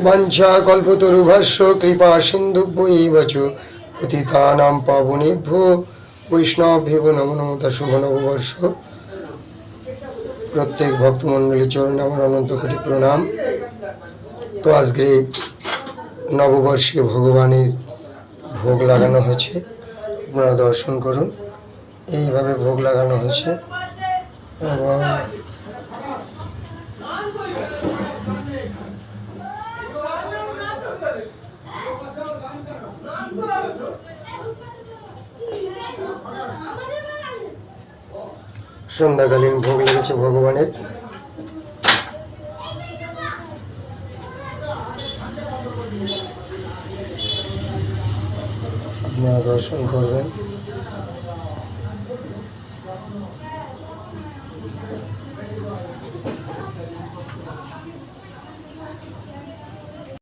বাঞ্ছা কল্পতরুভস্য কৃপা সিন্ধুভ্যৈব চ পতিতানাং পাবনেভ্যো বৈষ্ণবেভ্যো নমো নমঃ। শুভ নববর্ষ। প্রত্যেক ভক্তমণ্ডলী চরণে আমার অনন্ত কোটি প্রণাম। তো আজকে নববর্ষে ভগবানের ভোগ লাগানো হয়েছে, আপনারা দর্শন করুন। এইভাবে ভোগ লাগানো হয়েছে এবং সন্ধ্যাকালীন ভোগ লেগেছে ভগবানের। আপনারা দর্শন করবেন।